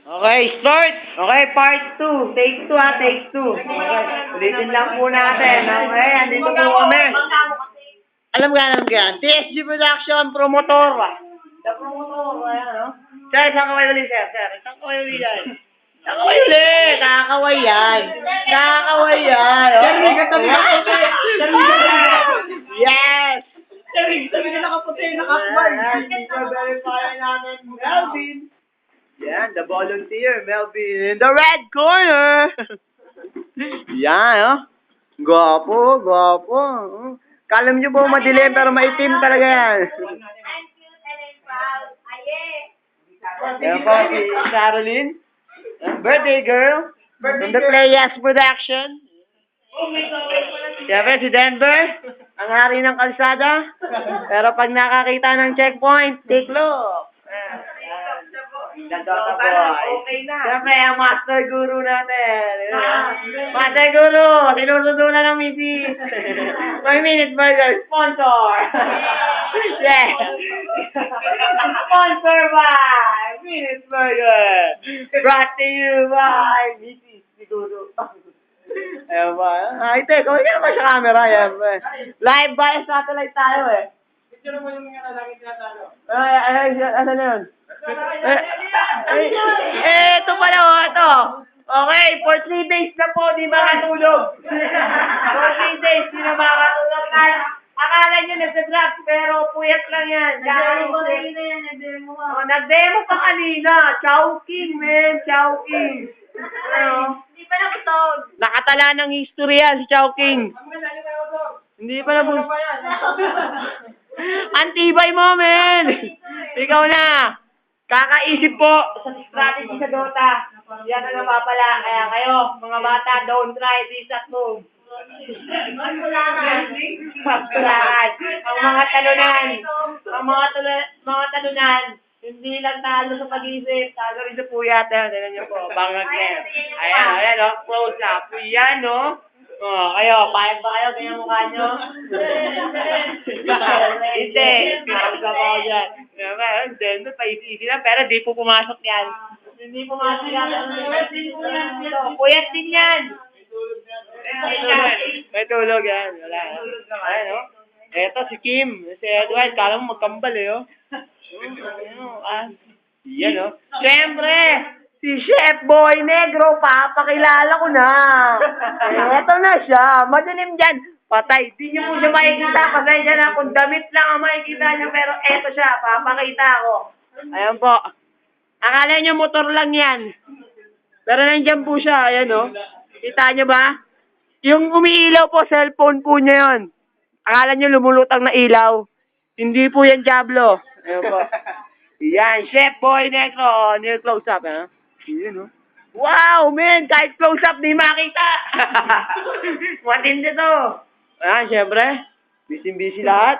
Okay, start! Okay, part 2. Take 2 ha, take 2. Okay, ulitin lang po natin. Okay, andito po kami. Alam ka yan. TSG Production, promotor. The promotor, ayan, no? Sir, saan ka kayo ulit, sir? Saan ka kayo ulit yan? Saan ka kayo ulit? Nakakaway yan. Nakakaway yan. Yes! Sabi na nakaputi, nakakman. Verify namin, Melvin. Yan, the volunteer, Melvin. In the red corner. Yan, oh. Gwapo, gwapo. Kala nyo po madilim, pero maitim talaga yan. I'm cute and I'm proud. Aye! Yan po, si Caroline. Birthday girl. From the Playas Production. Siyempre, si Denver. Ang hari ng kalsada. Pero pag nakakita ng checkpoint, take look. Gandota boy. Siyempre, ang master guru natin. Master guru, sinusundo na ng misis. 5 Minute Burger, sponsor. Yeah. Sponsor by Minute Burger. Brought to you by misis siguro. Ayan ba? Ay, te, kawin ka naman sa camera. Ayan ba? Live via satellite tayo eh. Picture mo yung mga lalaki tinatalo. Ano na yun? Ito pala oh, ito. Okay, for 3 days na po, di makatulog. For 3 days, di na makatulog. Akala nyo nagsa-drop, pero puyat lang yan. Nag-demo pa kanina. Chowking, man. Chowking. Ano? Hindi pa nakutog. Nakatala ng history yan, si Chowking. Hindi pa na po. Antibay mo, men! Ikaw na! Kakaisip po sa strategy sa Dota. Yan ang napapala. Kaya kayo, mga bata, don't try this at home. Magkulangan. Ang mga talunan. Mga talunan. Hindi lang talo sa pag-isip. Talo rin sa puyat. Tignan niyo po. Bangag yan. Ayan, o. Close up. Yan, o. Oh, kayo, payag ba kayo? Ganyan mukha nyo? Hindi. Pinag-usap ako dyan. Hindi, pa-easy lang. Pero di po pumasok yan. Hindi pumasok yan. Puyat din yan. May tulog yan. Wala. Ayan, o. Eto si Kim. Si Edward. Kala mo magkambal eh, o. Yan, o. Siyempre! Si Chef Boy Negro, papakilala ko na. Eto na siya. Madilim dyan. Patay. Di niyo po siya makikita. Pasensya na kung damit lang ang makikita niyo. Pero eto siya. Papakita ko. Ayan po. Akala niyo motor lang yan. Pero nandyan po siya. Ayan o. Kita niyo ba? Yung umiilaw po, cellphone po niya yun. Akala niyo lumulutang na ilaw. Hindi po yan Diablo. Ayan po. Yan. Chef Boy Negro. Near close up. Ha? Yun, no? Wow, man! Kahit close-up, di makita! Matindi to! Ayan, syempre. Busy-busy lahat.